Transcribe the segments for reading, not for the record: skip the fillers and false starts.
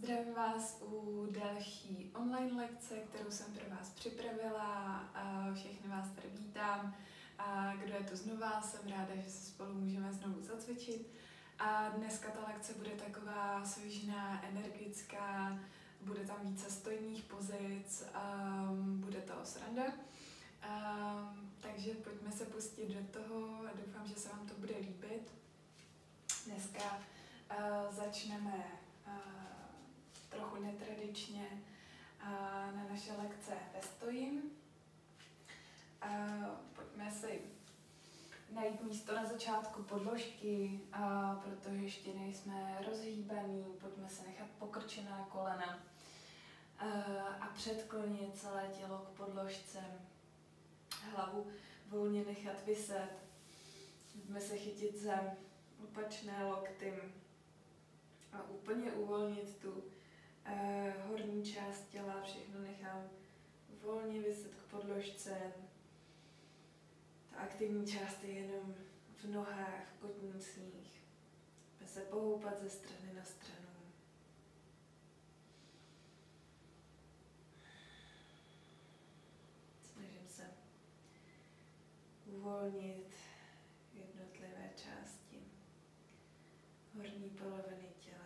Zdravím vás u další online lekce, kterou jsem pro vás připravila. Všechny vás tady vítám. A kdo je tu znova, jsem ráda, že se spolu můžeme znovu zacvičit. A dneska ta lekce bude taková svižná, energická, bude tam více stojních pozic, bude to sranda. Takže pojďme se pustit do toho a doufám, že se vám to bude líbit. Dneska začneme trochu netradičně na naše lekce ve stojím. Pojďme si najít místo na začátku podložky, protože ještě nejsme rozhýbaný, pojďme se nechat pokrčená kolena a předklonit celé tělo k podložce, hlavu volně nechat viset, pojďme se chytit za opačné lokty a úplně uvolnit tu horní část těla, všechno nechám volně viset k podložce. Ta aktivní část je jenom v nohách, v kotnících. Pojďme se pohoupat ze strany na stranu. Snažím se uvolnit jednotlivé části horní poloviny těla.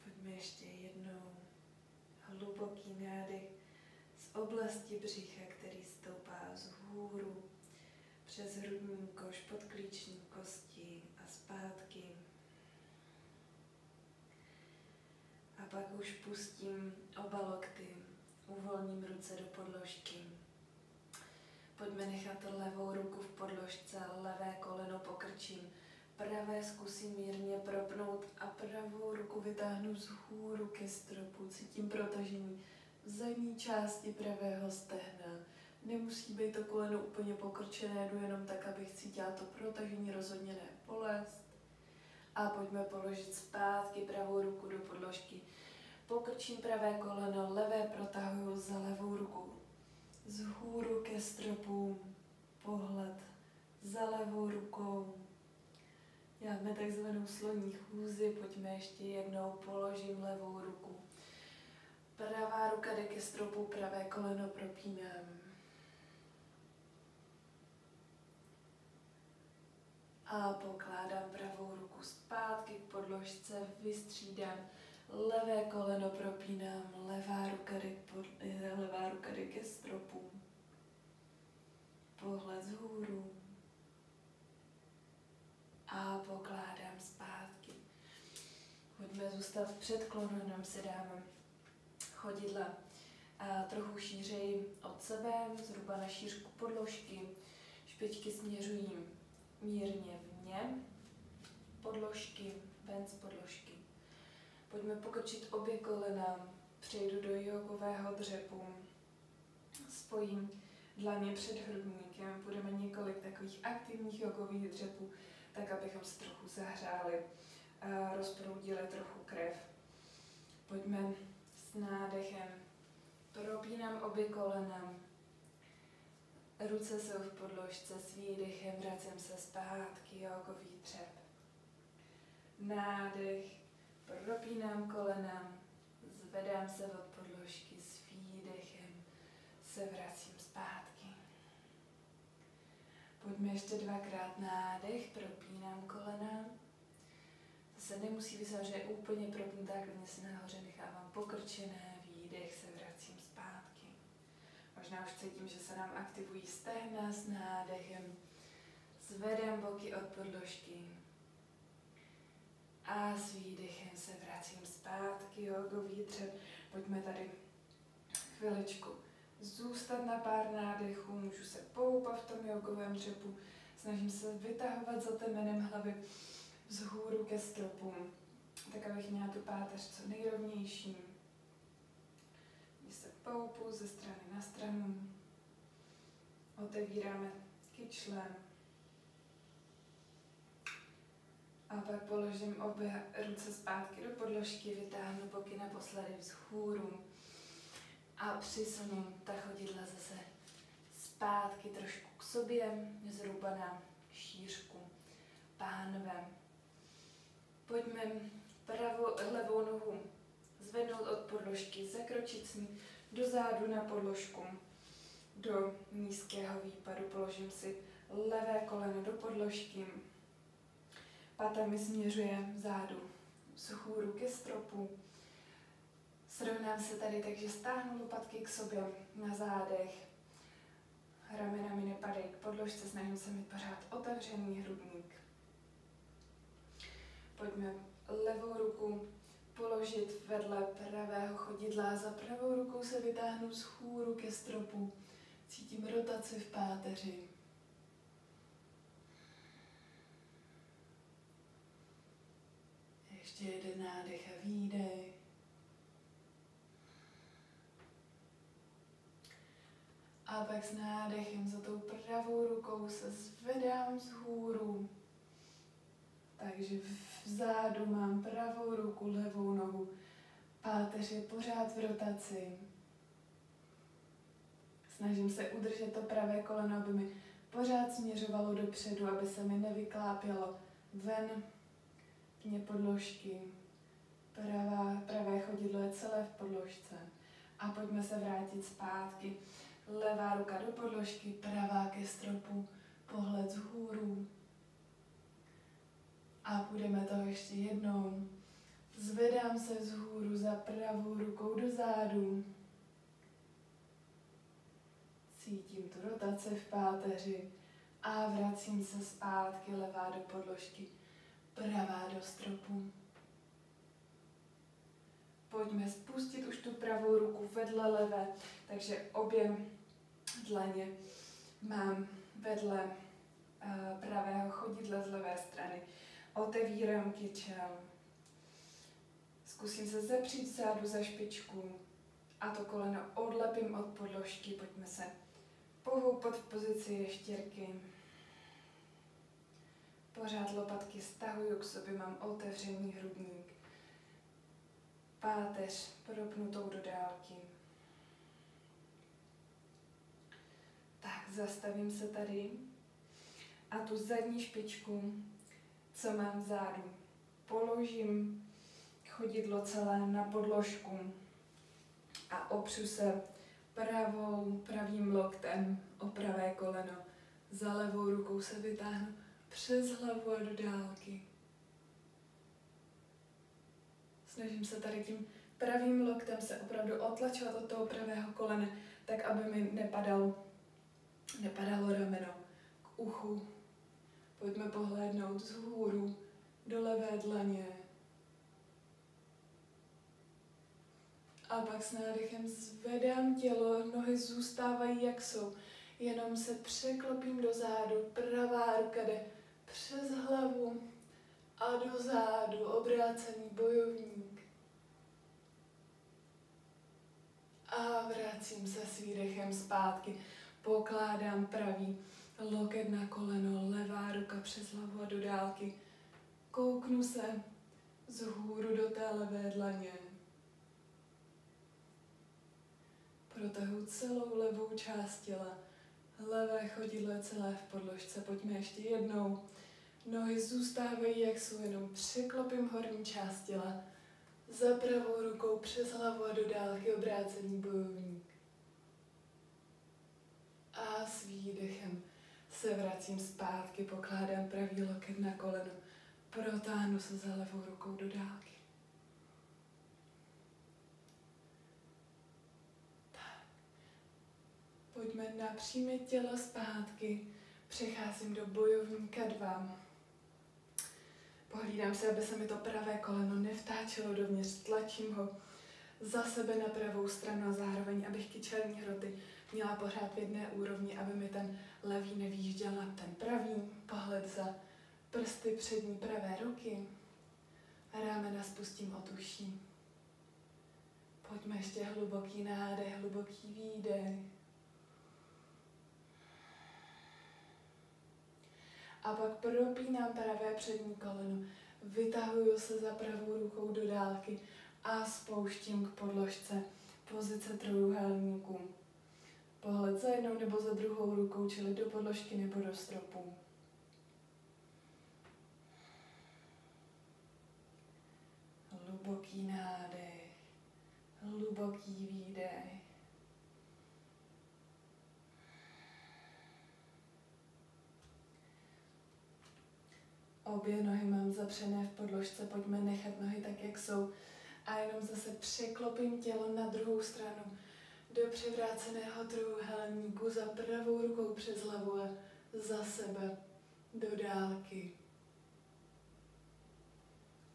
Pojďme ještě jednou. Hluboký nádech z oblasti břicha, který stoupá vzhůru přes hrudní koš, podklíční kosti a zpátky. A pak už pustím oba lokty, uvolním ruce do podložky. Pojďme nechat levou ruku v podložce, levé koleno pokrčím. Pravé zkusím mírně propnout a pravou ruku vytáhnu vzhůru ke stropu. Cítím protažení v zadní části pravého stehna. Nemusí být to koleno úplně pokrčené, jdu jenom tak, abych cítila to protažení, rozhodně ne bolest. A pojďme položit zpátky pravou ruku do podložky. Pokrčím pravé koleno, levé protahuju za levou ruku. Vzhůru ke stropu, pohled za levou rukou. Děláme takzvanou sloní chůzi, pojďme ještě jednou, položím levou ruku. Pravá ruka jde ke stropu, pravé koleno propínám. A pokládám pravou ruku zpátky k podložce, vystřídám, levé koleno propínám, levá ruka jde ke stropu. Pohled vzhůru. A pokládám zpátky. Pojďme zůstat v předklonu, nám se dáme chodidla trochu šířeji od sebe, zhruba na šířku podložky. Špičky směřují mírně vně podložky, ven z podložky. Pojďme pokrčit obě kolena, přejdu do jogového dřepu, spojím dlaně před hrudníkem, budeme několik takových aktivních jogových dřepů, tak abychom se trochu zahřáli, rozproudili trochu krev. Pojďme s nádechem, propínám obě kolena, ruce jsou v podložce, s výdechem vracím se zpátky, jogový dřep. Nádech, propínám kolena, zvedám se od podložky, s výdechem se vracím zpátky. Pojďme ještě dvakrát nádech, propínám kolena. Zase nemusí vypadat, že je úplně propnutá, klidně se nahoře nechávám pokrčené, výdech, se vracím zpátky. Možná už cítím, že se nám aktivují stehna s nádechem. Zvedám boky od podložky. A s výdechem se vracím zpátky, jogový dřep. Pojďme tady chviličku zůstat na pár nádechů, můžu se pohoupat v tom jogovém dřepu, snažím se vytahovat za temenem hlavy vzhůru ke stropu, tak abych měla tu páteř co nejrovnější. Když se pohoupu ze strany na stranu, otevíráme kyčle a pak položím obě ruce zpátky do podložky, vytáhnu boky naposledy vzhůru. A přisunu ta chodidla zase zpátky trošku k sobě, zhruba na šířku. Pánve. Pojďme levou nohu zvednout od podložky, zakročit s ní do zádu na podložku, do nízkého výpadu. Položím si levé koleno do podložky. Pata mi směřuje vzadu z hůru ke stropu. Srovnám se tady, takže stáhnu lopatky k sobě na zádech. Ramena mi nepadají k podložce, snažím se mít pořád otevřený hrudník. Pojďme levou ruku položit vedle pravého chodidla. Za pravou rukou se vytáhnu z hůru ke stropu. Cítím rotaci v páteři. Ještě jeden nádech a výdech. A pak s nádechem za tou pravou rukou se zvedám z hůru. Takže vzadu mám pravou ruku, levou nohu. Páteř je pořád v rotaci. Snažím se udržet to pravé koleno, aby mi pořád směřovalo dopředu, aby se mi nevyklápělo ven vně podložky. Pravé chodidlo je celé v podložce. A pojďme se vrátit zpátky. Levá ruka do podložky, pravá ke stropu, pohled vzhůru. A půjdeme to ještě jednou. Zvedám se vzhůru za pravou rukou do zádu. Cítím tu rotaci v páteři a vracím se zpátky, levá do podložky, pravá do stropu. Pojďme spustit už tu pravou ruku vedle levé, takže obě dlaně mám vedle pravého chodidla z levé strany. Otevírám kyčel. Zkusím se zepřít vzadu za špičku a to koleno odlepím od podložky. Pojďme se pohoupat v pozici ještěrky. Pořád lopatky stahuju k sobě, mám otevřený hrudník. Páteř propnutou do dálky. Tak, zastavím se tady a tu zadní špičku, co mám vzadu, položím chodidlo celé na podložku a opřu se pravým loktem o pravé koleno. Za levou rukou se vytáhnu přes hlavu a do dálky. Snažím se tady tím pravým loktem se opravdu otlačovat od toho pravého kolene, tak aby mi nepadalo rameno k uchu. Pojďme pohlédnout vzhůru do levé dlaně. A pak s nádechem zvedám tělo, nohy zůstávají jak jsou. Jenom se překlopím do zádu, pravá ruka jde přes hlavu a do zádu, obrácený bojovník. A vracím se s výdechem zpátky. Pokládám pravý loket na koleno, levá ruka přes hlavu a do dálky. Kouknu se vzhůru do té levé dlaně. Protahuji celou levou část těla. Levé chodidlo je celé v podložce. Pojďme ještě jednou. Nohy zůstávají, jak jsou, jenom překlopím horní část těla. Za pravou rukou přes hlavu a do dálky obrácený bojovník. A s výdechem se vracím zpátky, pokládám pravý loket na koleno. Protáhnu se za levou rukou do dálky. Tak. Pojďme napřímit tělo zpátky. Přecházím do bojovníka 2. Pohlídám se, aby se mi to pravé koleno nevtáčelo dovnitř. Tlačím ho za sebe na pravou stranu a zároveň, abych kyčelní hroty měla pořád v jedné úrovni, aby mi ten levý nevýjížděl na ten pravý. Pohled za prsty přední pravé ruky. Ramena spustím od uší. Pojďme ještě hluboký nádech, hluboký výdech. A pak propínám pravé přední koleno. Vytahuju se za pravou rukou do dálky a spouštím k podložce. Pozice trojúhelníku. Pohled za jednou nebo za druhou rukou, čili do podložky nebo do stropu. Hluboký nádech, hluboký výdech. Obě nohy mám zapřené v podložce, pojďme nechat nohy tak, jak jsou. A jenom zase překlopím tělo na druhou stranu. Do převráceného trojúhelníku za pravou rukou přes hlavu a za sebe do dálky.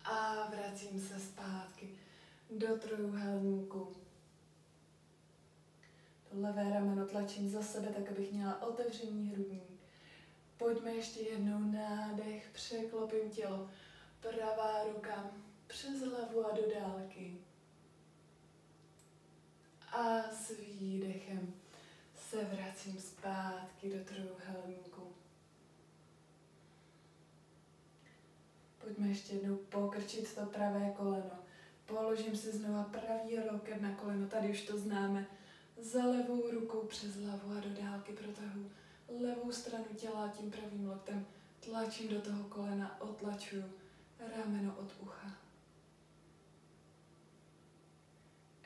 A vracím se zpátky do trojúhelníku. To levé rameno tlačím za sebe, tak abych měla otevřený hrudník. Pojďme ještě jednou nádech, překlopím tělo. Pravá ruka přes hlavu a do dálky. A s výdechem se vracím zpátky do trojúhelníku. Pojďme ještě jednou pokrčit to pravé koleno. Položím si znova pravý loket na koleno, tady už to známe. Za levou rukou přes hlavu a do dálky protahu levou stranu těla tím pravým loktem. Tlačím do toho kolena, otlačuju rameno od ucha.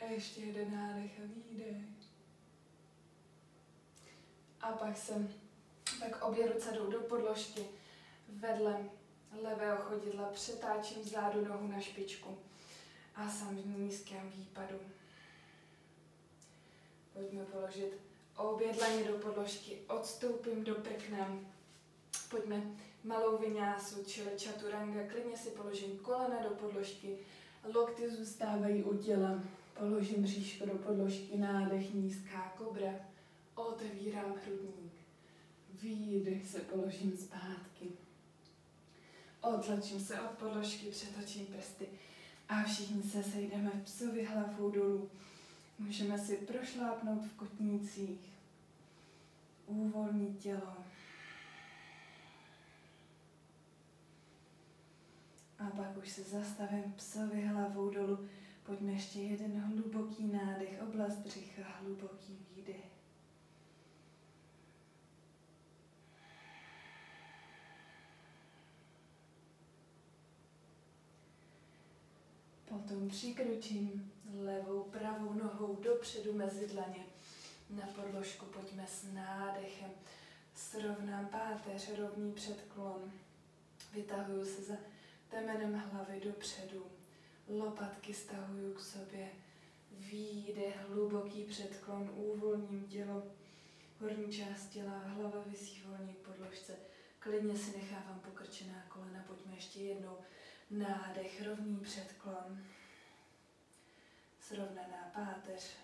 A ještě jeden nádech a výdech. A pak obě ruce jdou do podložky. Vedle levého chodidla přetáčím vzadu nohu na špičku. A jsem v nízkém výpadu. Pojďme položit obě dlaně do podložky. Odstoupím do prkna. Pojďme malou vinyásu, čili chaturanga. Klidně si položím kolena do podložky. Lokty zůstávají u těla. Položím bříško do podložky, nádech, nízká kobra. Otevírám hrudník. Výdech se položím zpátky. Otlačím se od podložky, přetočím prsty. A všichni se sejdeme v psovi hlavou dolů. Můžeme si prošlápnout v kotnících. Uvolnit tělo. A pak už se zastavím psovi hlavou dolů. Pojďme ještě jeden hluboký nádech, oblast břicha, hluboký výdech. Potom přikročím levou, pravou nohou dopředu mezi dlaně. Na podložku pojďme s nádechem. Srovnám páteř, rovný předklon. Vytahuju se za temenem hlavy dopředu. Lopatky stahuju k sobě. Výdech, hluboký předklon, uvolním tělo. Horní část těla, hlava visí volně k podložce. Klidně si nechávám pokrčená kolena. Pojďme ještě jednou. Nádech, rovný předklon. Srovnaná páteř.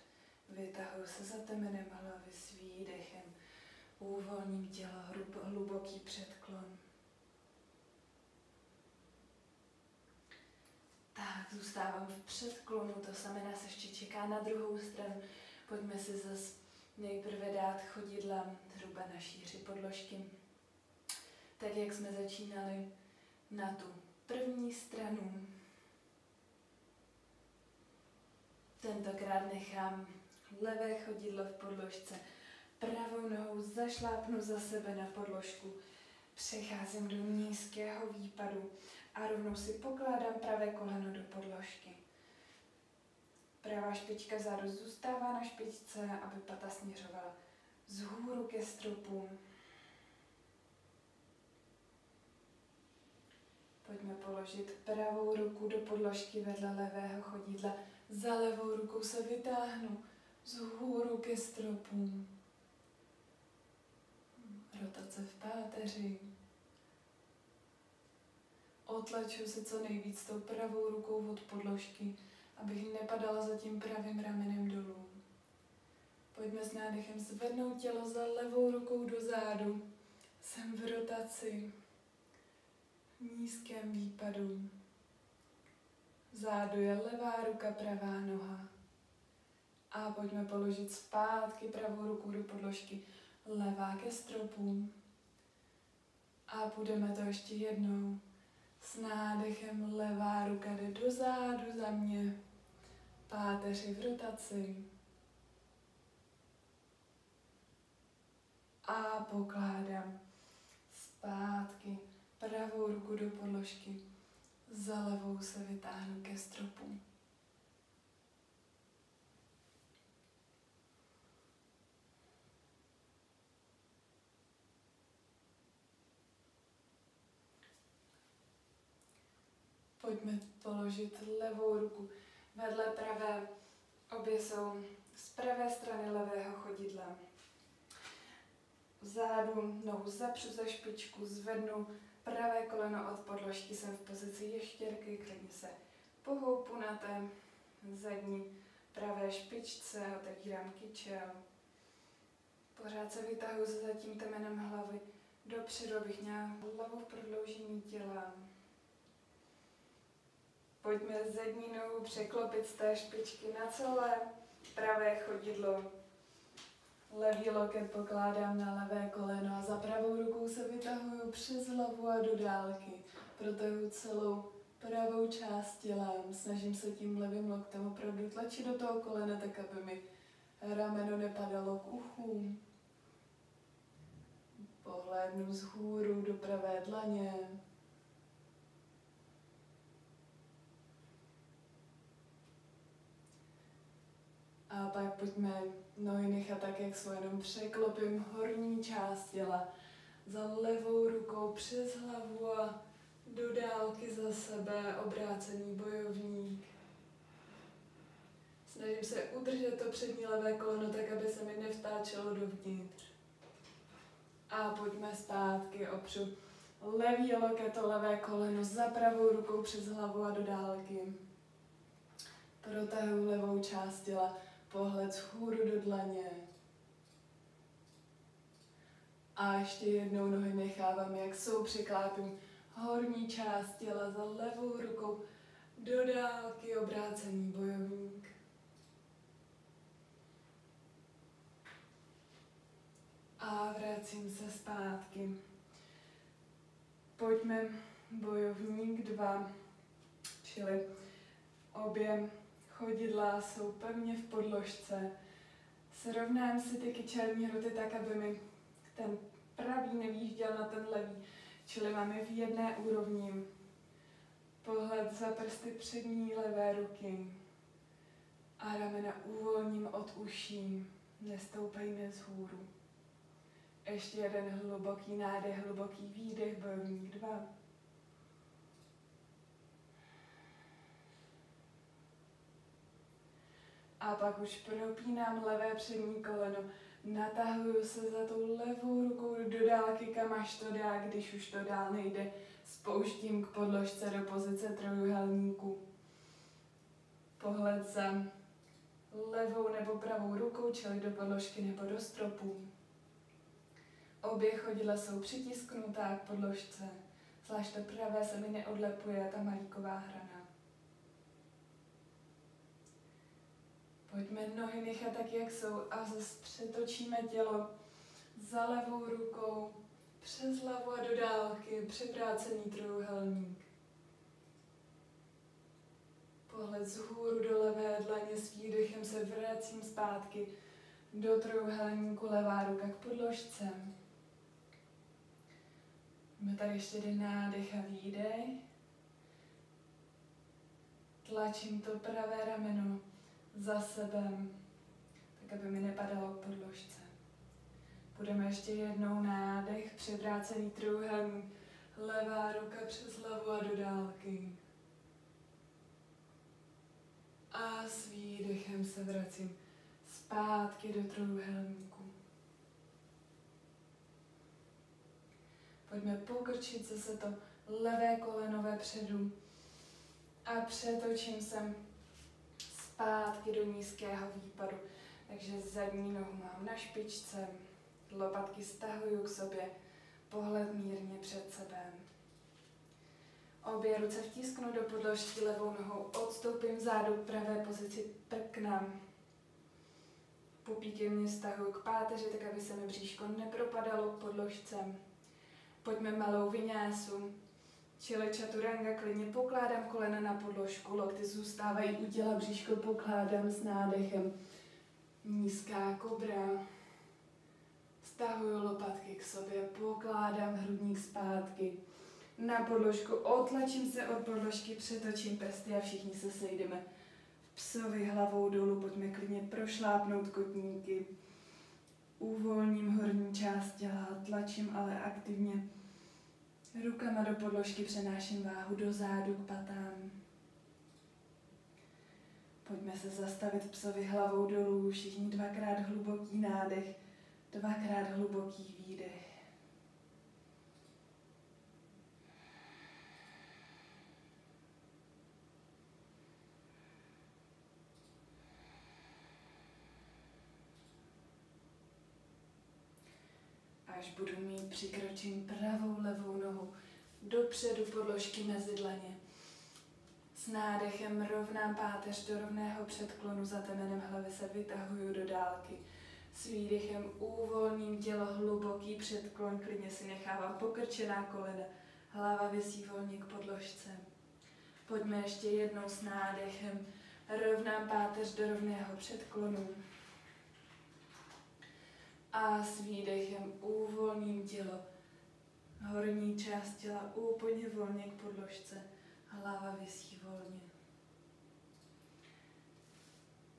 Vytahuju se za temenem hlavy s výdechem. Uvolním tělo, hluboký předklon. Tak, zůstávám v předklonu, to samé nás ještě čeká na druhou stranu. Pojďme si zase nejprve dát chodidla zhruba na šíři podložky. Tak, jak jsme začínali na tu první stranu. Tentokrát nechám levé chodidlo v podložce. Pravou nohou zašlápnu za sebe na podložku. Přecházím do nízkého výpadu a rovnou si pokládám pravé koleno do podložky. Pravá špička vzadu zůstává na špičce, aby pata směřovala vzhůru ke stropu. Pojďme položit pravou ruku do podložky vedle levého chodidla. Za levou rukou se vytáhnu vzhůru ke stropu. Rotace v páteři. Otlačuji se co nejvíc tou pravou rukou od podložky, abych nepadala za tím pravým ramenem dolů. Pojďme s nádechem zvednout tělo za levou rukou do zádu. Jsem v rotaci. V nízkém výpadu. Zádu je levá ruka, pravá noha. A pojďme položit zpátky pravou ruku do podložky. Levá ke stropu. A půjdeme to ještě jednou. S nádechem levá ruka jde do zádu za mě. Páteři v rotaci. A pokládám zpátky pravou ruku do podložky. Za levou se vytáhnu ke stropu. Pojďme položit levou ruku vedle pravé. Obě jsou z pravé strany levého chodidla. Vzadu nohu zapřu za špičku, zvednu pravé koleno od podložky, jsem v pozici ještěrky, klidně se pohoupu na té zadní pravé špičce, otevírám kyčel. Pořád se vytahuji za tím temenem hlavy dopředu, abych měla hlavu v prodloužení těla. Pojďme zadní nohu překlopit z té špičky na celé pravé chodidlo. Levý loket pokládám na levé koleno a za pravou rukou se vytahuju přes hlavu a do dálky. Protahuju celou pravou část těla. Snažím se tím levým loktem opravdu tlačit do toho kolena, tak aby mi rameno nepadalo k uchům. Pohlédnu vzhůru do pravé dlaně. A pak pojďme nohy nechat tak, jak jsou, jenom překlopím horní část těla za levou rukou přes hlavu a do dálky za sebe, obrácený bojovník. Snažím se udržet to přední levé koleno tak, aby se mi nevtáčelo dovnitř. A pojďme zpátky, opřu levý loket o levé koleno za pravou rukou přes hlavu a do dálky. Protahuji levou část těla. Pohled vzhůru do dlaně. A ještě jednou nohy nechávám, jak jsou, překlápím horní část těla za levou rukou do dálky, obrácený bojovník. A vracím se zpátky. Pojďme bojovník 2, čili obě chodidla jsou pevně v podložce. Srovnám si ty kyčelní hrudy tak, aby mi ten pravý nevýjížděl na ten levý, čili máme v jedné úrovni. Pohled za prsty přední levé ruky a ramena uvolním od uší, nestoupejme vzhůru. Ještě jeden hluboký nádech, hluboký výdech, bojovník 2. A pak už propínám levé přední koleno, natahuju se za tou levou rukou do dálky, kam až to dá, když už to dál nejde, spouštím k podložce do pozice trojúhelníku. Pohled za levou nebo pravou rukou, čili do podložky nebo do stropu. Obě chodidla jsou přitisknutá k podložce, zvlášť to pravé se mi neodlepuje, ta malíková hrana. Pojďme nohy nechat tak, jak jsou, a zase přetočíme tělo za levou rukou, přes hlavu a do dálky, převrácený trojúhelník. Pohled vzhůru do levé dlaně, s výdechem se vracím zpátky do trojúhelníku, levá ruka k podložce. Máme tady ještě jeden nádech a výdech. Tlačím to pravé rameno za sebe, tak aby mi nepadalo k podložce. Budeme ještě jednou nádech, převrácený trojúhelník, levá ruka přes hlavu a do dálky. A s výdechem se vracím zpátky do trojúhelníku. Pojďme pokrčit zase to levé koleno vepředu a přetočím se zpátky do nízkého výpadu. Takže zadní nohu mám na špičce, lopatky stahuju k sobě, pohled mírně před sebe. Obě ruce vtisknu do podložky, levou nohou odstoupím zádu k pravé pozici prkna. Pupíky mě stahuju k páteři, tak aby se mi bříško nepropadalo k podložce. Pojďme malou vinyásu, čili chaturanga, klidně pokládám kolena na podložku, lokty zůstávají u těla, bříško pokládám s nádechem. Nízká kobra, stahuju lopatky k sobě, pokládám hrudník zpátky. na podložku, otlačím se od podložky, přetočím prsty a všichni se sejdeme v psovi hlavou dolů, pojďme klidně prošlápnout kotníky. Uvolním horní část těla, tlačím ale aktivně. Rukama do podložky přenáším váhu do zádu k patám. Pojďme se zastavit v psovi hlavou dolů, všichni 2krát hluboký nádech, 2krát hluboký výdech. Až budu mít, přikročím pravou levou nohu dopředu podložky mezi dlaně. S nádechem rovnám páteř do rovného předklonu, za temenem hlavy se vytahuju do dálky. S výdechem uvolním tělo, hluboký předklon, klidně si nechávám pokrčená kolena. Hlava visí volně k podložce. Pojďme ještě jednou s nádechem. Rovnám páteř do rovného předklonu. A s výdechem uvolním tělo. Horní část těla úplně volně k podložce. Hlava visí volně.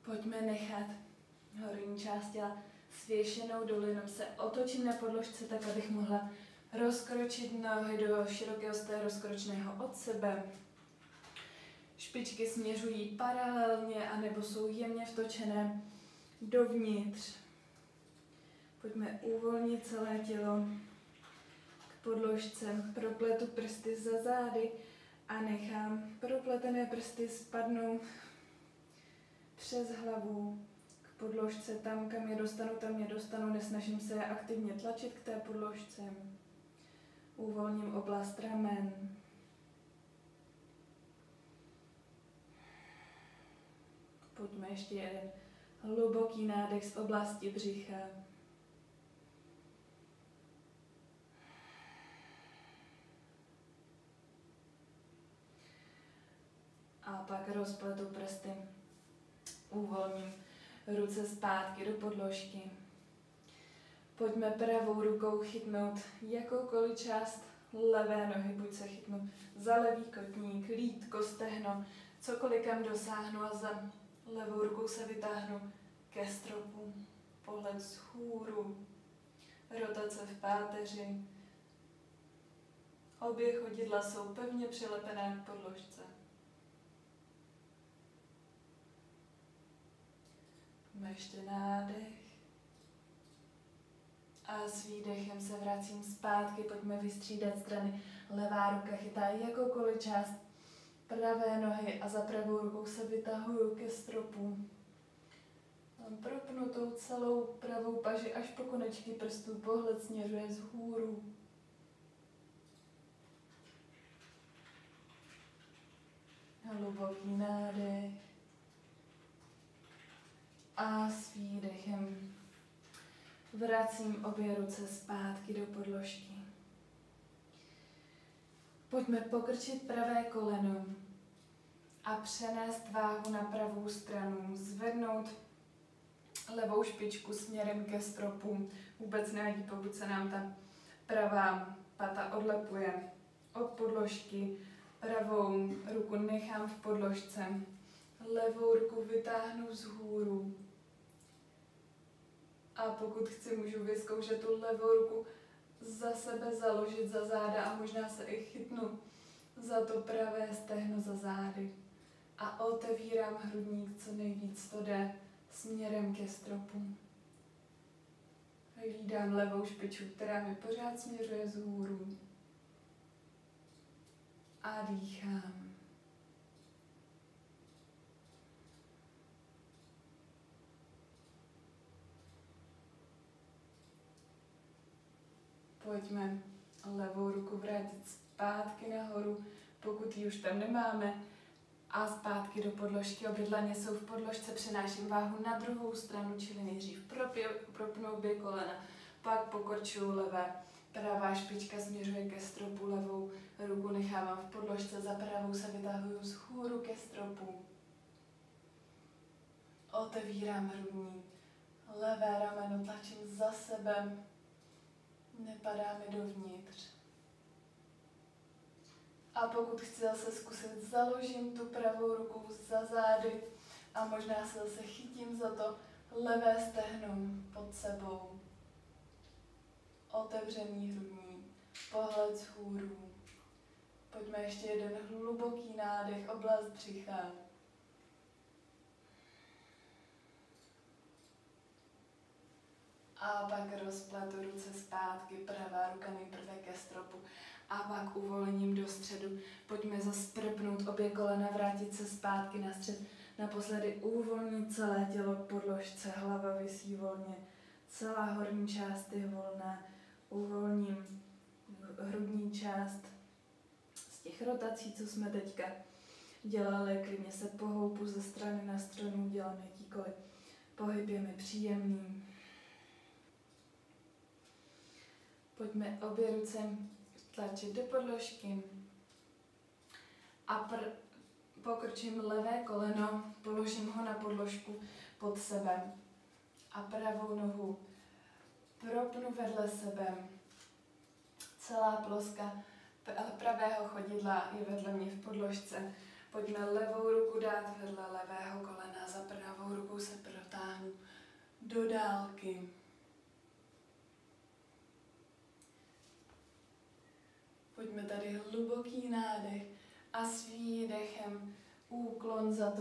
Pojďme nechat horní část těla svěšenou dolů, jenom se otočím na podložce tak, abych mohla rozkročit nohy do širokého stoje rozkročného od sebe. Špičky směřují paralelně anebo jsou jemně vtočené dovnitř. Pojďme uvolnit celé tělo k podložce. Propletu prsty za zády a nechám propletené prsty spadnout přes hlavu k podložce. Tam, kam je dostanu, nesnažím se aktivně tlačit k té podložce. Uvolním oblast ramen. Pojďme ještě jeden hluboký nádech z oblasti břicha. A pak rozpletu prsty. Uvolním ruce zpátky do podložky. Pojďme pravou rukou chytnout jakoukoliv část levé nohy. Buď se chytnu za levý kotník, lítko, stehno, cokoliv kam dosáhnu a za levou rukou se vytáhnu ke stropu. Pohled vzhůru, rotace v páteři. Obě chodidla jsou pevně přilepené k podložce. Ještě nádech. A s výdechem se vracím zpátky, pojďme vystřídat strany. Levá ruka chytá jakoukoliv část pravé nohy a za pravou rukou se vytahuju ke stropu. Mám propnutou celou pravou paži až po konečky prstů, pohled směřuje vzhůru. Hluboký nádech. A s výdechem vracím obě ruce zpátky do podložky. Pojďme pokrčit pravé koleno a přenést váhu na pravou stranu. Zvednout levou špičku směrem ke stropu. Vůbec nevadí, pokud se nám ta pravá pata odlepuje od podložky. Pravou ruku nechám v podložce. Levou ruku vytáhnu vzhůru. A pokud chci, můžu vyzkoušet tu levou ruku za sebe založit za záda a možná se i chytnu za to pravé stehno za zády. A otevírám hrudník, co nejvíc to jde, směrem ke stropu. Hlídám levou špičku, která mi pořád směřuje vzhůru. A dýchám. Pojďme levou ruku vrátit zpátky nahoru, pokud ji už tam nemáme, a zpátky do podložky. Obě dlaně jsou v podložce, přenáším váhu na druhou stranu, čili nejdřív propnu obě kolena, pak pokorčuju levé. Pravá špička směřuje ke stropu, levou ruku nechávám v podložce, za pravou se vytahuju vzhůru ke stropu. Otevírám hrudník, levé rameno tlačím za sebe. Nepadáme dovnitř. A pokud chci zase zkusit, založím tu pravou ruku za zády a možná se zase chytím za to levé stehno pod sebou. Otevřený hrudní, pohled vzhůru. Pojďme ještě jeden hluboký nádech, oblast břicha. A pak rozpletu ruce zpátky, pravá ruka nejprve ke stropu a pak uvolním do středu. Pojďme zase prpnout obě kolena, vrátit se zpátky na střed. Naposledy uvolnit celé tělo k podložce, hlava visí volně, celá horní část je volná. Uvolním hrudní část z těch rotací, co jsme teďka dělali. Klidně se pohoupu ze strany na stranu, dělám jakýkoliv pohyb, je mi příjemný. Pojďme obě ruce tlačit do podložky a pokrčím levé koleno, položím ho na podložku pod sebe a pravou nohu propnu vedle sebe. Celá ploska pravého chodidla je vedle mě v podložce. Pojďme levou ruku dát vedle levého kolena, za pravou rukou se protáhnu do dálky. Pojďme tady hluboký nádech a s výdechem úklon za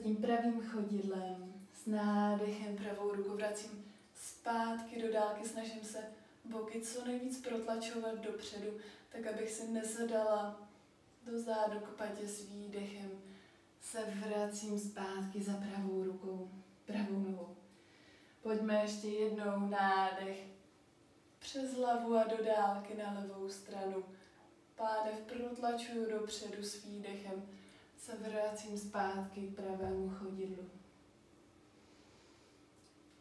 tím pravým chodidlem. S nádechem pravou ruku vracím zpátky do dálky, snažím se boky co nejvíc protlačovat dopředu, tak abych si nezadala do zádu k patě. S výdechem se vracím zpátky za pravou rukou, pravou nohou. Pojďme ještě jednou nádech přes hlavu a do dálky na levou stranu. Pánev protlačuju dopředu, s výdechem se vracím zpátky k pravému chodidlu.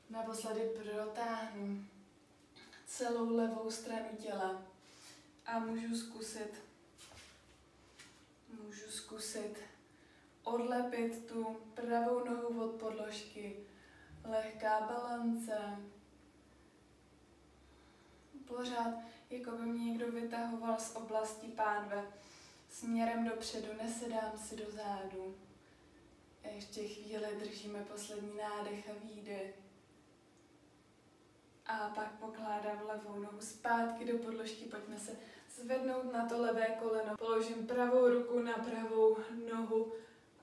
Naposledy protáhnu celou levou stranu těla a můžu zkusit odlepit tu pravou nohu od podložky. Lehká balance. Pořád, jako by mě někdo vytahoval z oblasti pánve směrem dopředu, nesedám si do zádu. A ještě chvíli držíme poslední nádech a výdech. A pak pokládám levou nohu zpátky do podložky, pojďme se zvednout na to levé koleno. Položím pravou ruku na pravou nohu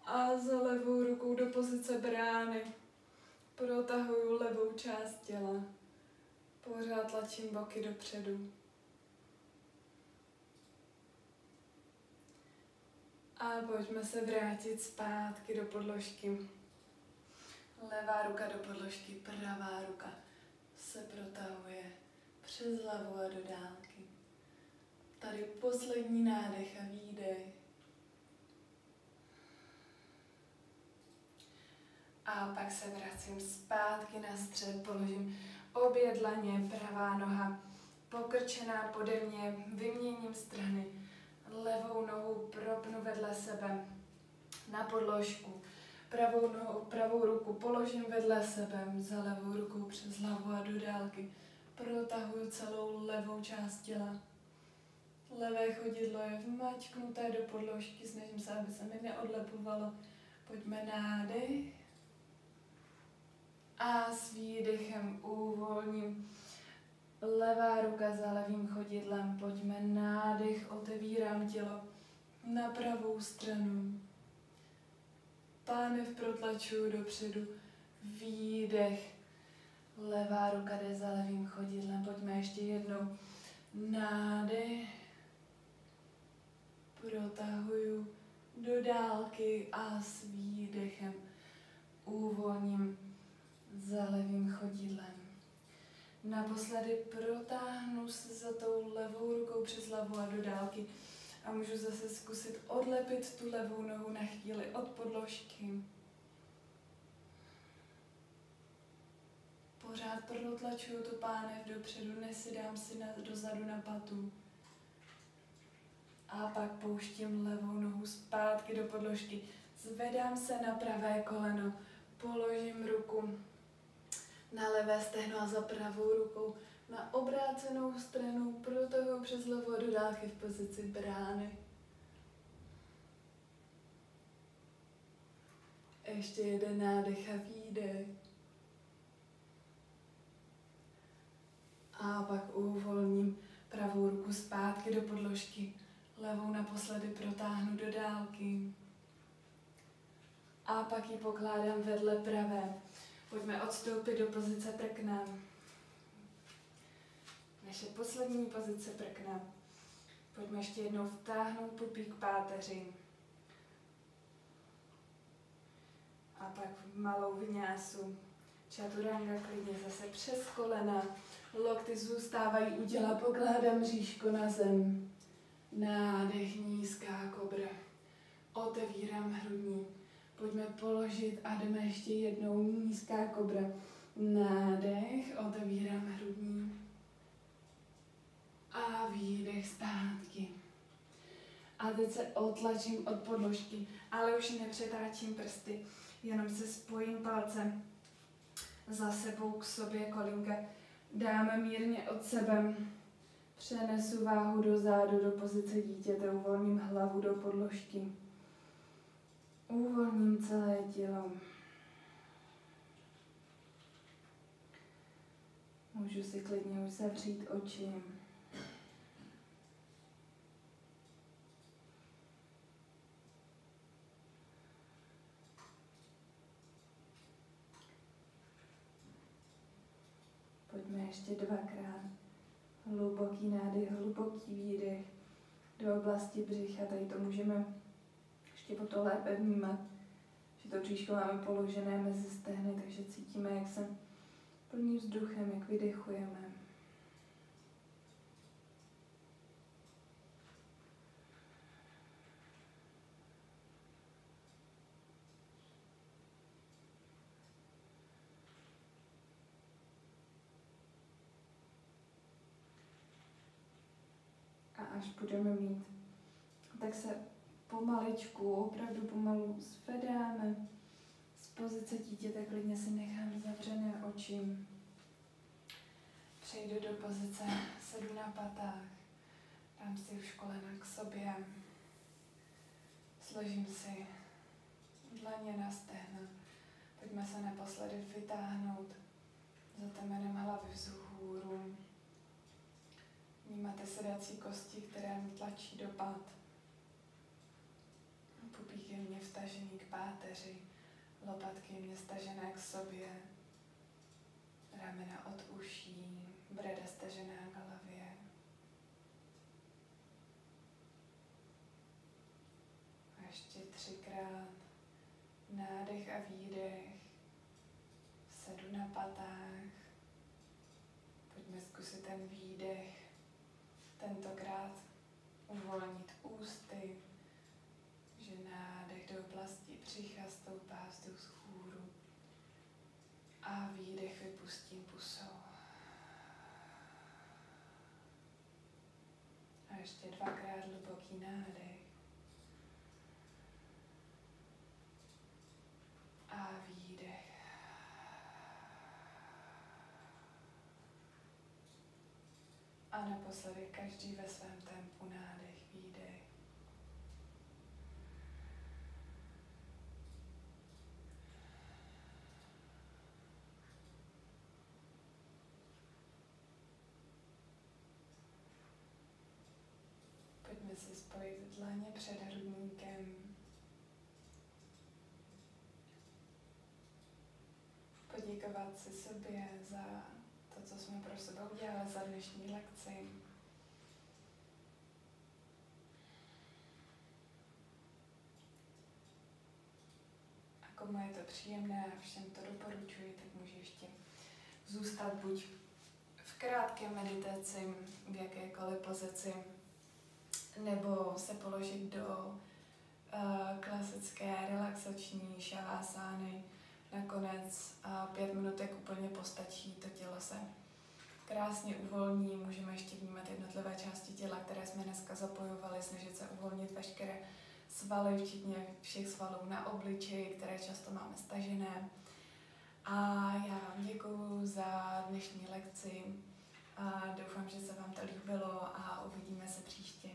a za levou rukou do pozice brány. Protahuju levou část těla. Pořád tlačím boky dopředu. A pojďme se vrátit zpátky do podložky. Levá ruka do podložky, pravá ruka se protahuje přes hlavu a do dálky. Tady poslední nádech a výdech. A pak se vracím zpátky na střed, položím obě dlaně, pravá noha pokrčená pode mě, vyměním strany. Levou nohu propnu vedle sebe na podložku. Pravou ruku položím vedle sebe, za levou rukou přes hlavu a do dálky. Protahuju celou levou část těla. Levé chodidlo je vmačknuté do podložky, snažím se, aby se mi neodlepovalo. Pojďme nádech. A s výdechem uvolním. Levá ruka za levým chodidlem. Pojďme nádech, otevírám tělo na pravou stranu. Pánev protlačuju dopředu. Výdech. Levá ruka jde za levým chodidlem. Pojďme ještě jednou. Nádech. Protahuju do dálky a s výdechem uvolním za levým chodidlem. Naposledy protáhnu se za tou levou rukou přes hlavu a do dálky a můžu zase zkusit odlepit tu levou nohu na chvíli od podložky. Pořád protlačuju tu pánev dopředu, nesidám si dozadu na patu. A pak pouštím levou nohu zpátky do podložky. Zvedám se na pravé koleno, položím ruku na levé stehno a za pravou rukou na obrácenou stranu protahuji přes hlavu a do dálky v pozici brány. Ještě jeden nádech a výdech. A pak uvolním pravou ruku zpátky do podložky. Levou naposledy protáhnu do dálky. A pak ji pokládám vedle pravé. Pojďme odstoupit do pozice prkna. Naše poslední pozice prkna. Pojďme ještě jednou vtáhnout pupík páteři. A pak v malou vinyásu. Chaturanga klidně zase přes kolena. Lokty zůstávají u těla, pokládám bříško na zem. Nádech, nízká kobra. Otevírám hrudník. Pojďme položit a jdeme ještě jednou nízká kobra. Nádech, otevírám hrudník. A výdech zpátky. A teď se otlačím od podložky, ale už nepřetáčím prsty. Jenom se spojím palcem za sebou k sobě, kolínka dáme mírně od sebe. Přenesu váhu do zádu, do pozice dítěte, uvolním hlavu do podložky. Uvolním celé tělo. Můžu si klidně už zavřít oči. Pojďme ještě dvakrát. Hluboký nádech, hluboký výdech do oblasti břicha. Tady to můžeme ještě o to lépe vnímat, že to bříško máme položené mezi stehny, takže cítíme, jak se plní vzduchem, jak vydechujeme. A až budeme mít, tak se pomaličku, opravdu pomalu zvedáme z pozice dítěte, klidně si nechám zavřené oči. Přejdu do pozice sedu na patách, dám si už kolena k sobě, složím si dlaně na stehna, pojďme se naposledy vytáhnout za temenem hlavy vzhůru. Vnímáte sedací kosti, které mi tlačí do pat. Pupík je mě vtažený k páteři, lopatky je mě stažené k sobě, ramena od uší, brada stažená k hlavě. A ještě 3krát nádech a výdech, sedu na patách. Pojďme zkusit ten výdech tentokrát uvolnit ústy, že nádech do oblasti břicha stoupá vzduch z hůru a výdech vypustím pusou. A ještě 2krát hluboký nádech a výdech. A naposledy každý ve svém tempu nádech, výdech. Pojďme si spojit dlaně před hrudníkem. Poděkovat si sobě za to, co jsme pro sebe udělali za dnešní lekci. A komu je to příjemné a všem to doporučuji, tak může ještě zůstat buď v krátké meditaci, v jakékoliv pozici, nebo se položit do klasické relaxační šavásány. Nakonec 5 minutek úplně postačí, to tělo se krásně uvolní, můžeme ještě vnímat jednotlivé části těla, které jsme dneska zapojovali, snažit se uvolnit veškeré svaly, včetně všech svalů na obličeji, které často máme stažené. A já vám děkuju za dnešní lekci a doufám, že se vám to líbilo a uvidíme se příště.